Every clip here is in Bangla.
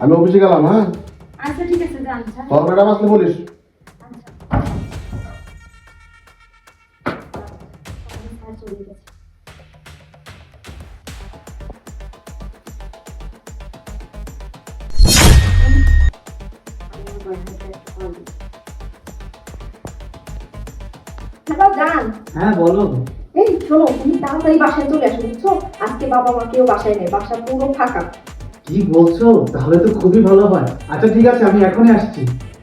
আমি অফিসে গেলাম। হ্যাঁ আচ্ছা ঠিক আছে যান। তোর ম্যাডাম আসলে বলিস। হ্যাঁ বলো। এই শোনো, তুমি তাড়াতাড়ি বাসায় চলে আসো, বুঝছো? আজকে বাবা মা কেউ বাসায় নেই, বাসা পুরো ফাঁকা। কি বলছো? তাহলে তো খুবই ভালো হয়। আচ্ছা ঠিক আছে, আমি এখনই আসছি।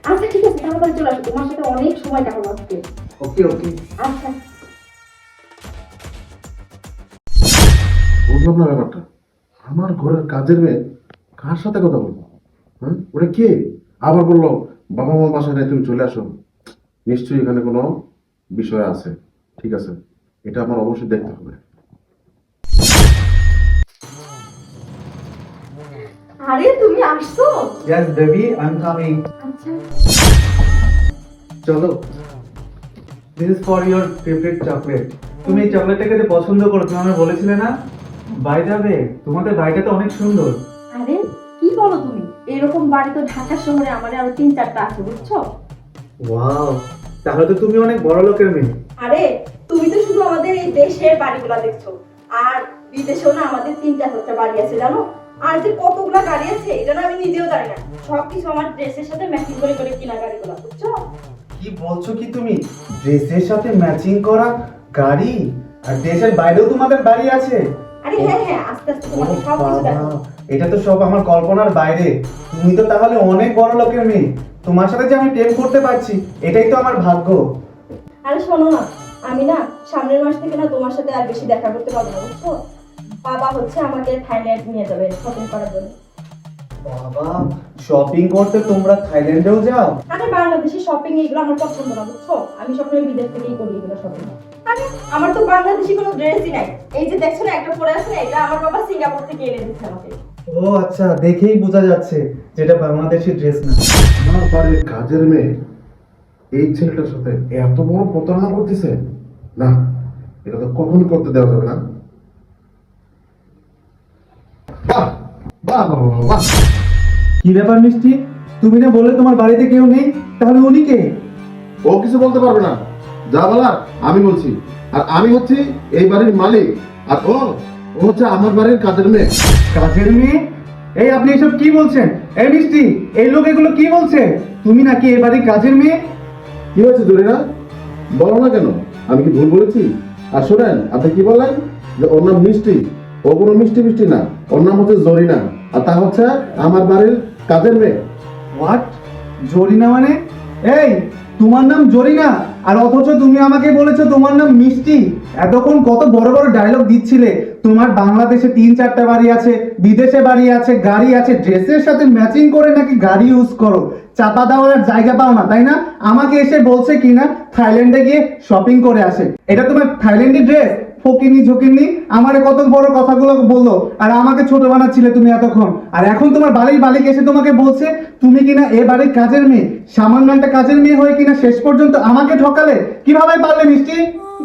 আচ্ছা ঠিক আছে, তাড়াতাড়ি চলে আসো, তোমার সাথে অনেক সময় কাটাবো আজকে। ওকে ওকে। আচ্ছা। বুঝলাম না ব্যাপারটা। আমার ঘরের কাজের মেয়ে কার সাথে কথা বলবো? হ্যাঁ ওটা কে? আবার বললো বাবা মা বাসায় নেই, তুমি চলে আসো। নিশ্চয়ই এখানে কোনো বিষয় আছে। ঠিক আছে, এটা আমার অবশ্যই দেখতে হবে। আরে তুমি আসছো? Yes baby, I am coming. আচ্ছা। চলো, this is for your favourite chocolate. তুমি এই চকলেটটা খেতে পছন্দ করো, তুমি আমাকে বলেছিলে না? বাই দ্য ওয়ে, তোমাদের বাড়িটা তো অনেক সুন্দর। আরে কি বলো তুমি? এরকম বাড়ি তো ঢাকা শহরে আমাদের আরো 3-4টা আছে, বুঝছো? ওয়াও, তাহলে তো তুমি অনেক বড় লোকের মেয়ে। আরে তুমি তো শুধু আমাদের এই দেশের বাড়িগুলো দেখছো, আর বিদেশেও না আমাদের 3-4টা বাড়ি আছে, জানো? আর যে কতগুলা গাড়ি আছে এটা না আমি নিজেও জানি না। সবকিছু আমার ড্রেসের সাথে ম্যাচিং করে করে কিনা গাড়িগুলো, বুঝছো? কি বলছো কি তুমি? ড্রেসের সাথে ম্যাচিং করা গাড়ি? আর দেশের বাইরেও তোমাদের বাড়ি আছে? আরে হ্যাঁ হ্যাঁ, আস্তে আস্তে তোমাকে সব কিছু দেখো। এটা তো সব আমার কল্পনার বাইরে। তুমি তো তাহলে অনেক বড় লোকের মেয়ে। তোমার সাথে যে আমি প্রেম করতে পারছি, এটাই তো আমার ভাগ্য। আরে শোনো না, আমি না সামনের মাস থেকে না তোমার সাথে আর বেশি দেখা করতে পারবো না, বুঝছো? বাবা হচ্ছে আমাকে থাইল্যান্ড নিয়ে যাবে শপিং করার জন্য। বাবা, শপিং করতে তোমরা থাইল্যান্ডেও যাও? আরে বাংলাদেশি শপিং এগুলো আমার পছন্দ না, বুঝছো? আমি সবসময় বিদেশ থেকেই করি এগুলো শপিং। আরে আমার তো বাংলাদেশি কোনো ড্রেসই নাই। এই যে দেখছো না একটা পরে আছে না, এটা আমার বাবা সিঙ্গাপুর থেকে এনে দিচ্ছে আমাকে। ও আচ্ছা, দেখেই বোঝা যাচ্ছে যেটা বাংলাদেশি ড্রেস না। আমার বাড়ির কাজের মেয়ে এই ছেলেটার সাথে এত বড় প্রতারণা করতেছে। না, এটা তো কখনো করতে দেওয়া যাবে না। বাহ বাহ বাহ বাহ, বাহ। কি ব্যাপার মিষ্টি? তুমি না বললে তোমার বাড়িতে কেউ নেই, তাহলে উনি কে? ও কিছু বলতে পারবে না, যা বলার আমি বলছি। আর আমি হচ্ছি এই বাড়ির মালিক, আর ও ও হচ্ছে আমার বাড়ির কাজের মেয়ে। কাজের মেয়ে? এই আপনি এসব কি বলছেন? এই মিষ্টি, এই লোক এগুলো কি বলছে? তুমি নাকি এই বাড়ির কাজের মেয়ে? কি হয়েছে জরিনা? বলো না কেন, আমি কি ভুল বলেছি? আর শোনেন, আপনি কি বললেন যে ওর নাম মিষ্টি? ও কোনো মিষ্টি মিষ্টি না, ওর নাম হচ্ছে জরিনা, আর তা হচ্ছে আমার বাড়ির কাজের মেয়ে। হোয়াট? জরিনা মানে? এই, তোমার নাম জরিনা আর অথচ তুমি আমাকে বলেছো তোমার নাম মিষ্টি। এতক্ষণ কত বড় বড় ডায়লগ দিচ্ছিলে, তোমার বাংলাদেশে 3-4টা বাড়ি আছে, বিদেশে বাড়ি আছে, গাড়ি আছে, ড্রেসের সাথে ম্যাচিং করে নাকি গাড়ি ইউজ করো। চাপা দেওয়ার জায়গা পাও না, তাই না? আমাকে এসে বলছে কিনা থাইল্যান্ডে গিয়ে শপিং করে আসে। এটা তোমার থাইল্যান্ডি ড্রেস? ফকিনি ঝুঁকিনি আমারে কত বড় কথাগুলো বললো, আর আমাকে ছোট বানাচ্ছিলে তুমি এতক্ষণ। আর এখন তোমার বাড়ির মালিক এসে তোমাকে বলছে তুমি কিনা এ বাড়ির কাজের মেয়ে। সামান্য একটা কাজের মেয়ে হয়ে কিনা শেষ পর্যন্ত আমাকে ঠকালে। কিভাবে পারলে মিষ্টি?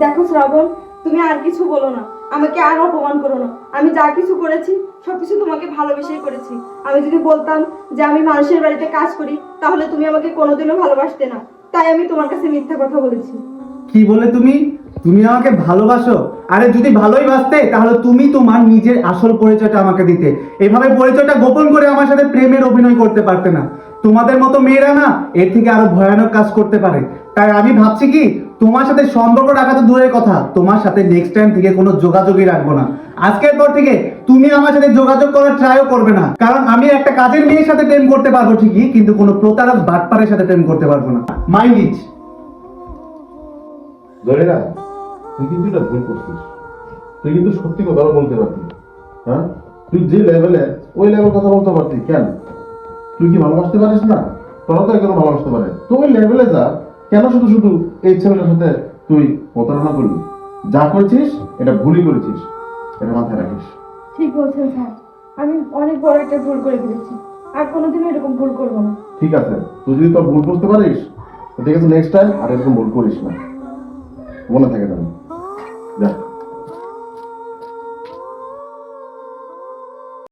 দেখো শ্রাবণ, তুমি আর কিছু বলো না, আমাকে আর অপমান করো না। আমি যা কিছু করেছি সবকিছু তোমাকে ভালোবেসেই করেছি। আমি যদি বলতাম যে আমি মানুষের বাড়িতে কাজ করি, তাহলে তুমি আমাকে কোনোদিনও ভালোবাসতে না। তাই আমি তোমার কাছে মিথ্যা কথা বলেছি। কি বলে তুমি? তুমি আমাকে ভালোবাসো? আরে যদি ভালোই বাসতে তাহলে তুমি তোমার নিজের আসল পরিচয়টা আমাকে দিতে। এভাবে পরিচয়টা গোপন করে আমার সাথে প্রেমের অভিনয় করতে পারতে না। তোমাদের মতো মেয়েরা না এর থেকে আরো ভয়ানক কাজ করতে পারে। তাই আমি ভাবছি কি, তোমার সাথে সম্পর্ক রাখা তো দূরের কথা, তোমার সাথে নেক্সট টাইম থেকে কোনো যোগাযোগই রাখবো না। আজকের পর থেকে তুমি আমার সাথে যোগাযোগ করার ট্রাইও করবে না, কারণ আমি একটা কাজের মেয়ের সাথে প্রেম করতে পারবো ঠিকই, কিন্তু কোনো প্রতারক বাটপারের সাথে প্রেম করতে পারবো না। Mind it. জরিনা, তুই কিন্তু এটা ভুল করছিস। তুই কিন্তু সত্যি কথা বলতে পারতি। হ্যাঁ, তুই যে লেভেলে ওই লেভেল কথা বলতে পারতি কেন? তুই কি ভালোবাসতে পারিস না? তোরা তো একজন ভালোবাসতে পারে, তো ওই লেভেলে যা। কেন শুধু শুধু এই ছেলেটার সাথে তুই প্রতারণা করবি? যা করেছিস এটা ভুলই করেছিস, এটা মাথায় রাখিস। ঠিক বলছেন স্যার, আমি অনেক বড় একটা ভুল করে ফেলেছি। আর কোনোদিনও এরকম ভুল করবো না। ঠিক আছে, তুই যদি তোর ভুল বুঝতে পারিস তো ঠিক আছে, নেক্সট টাইম আর এরকম ভুল করিস না, মনে থাকে যেন। যা।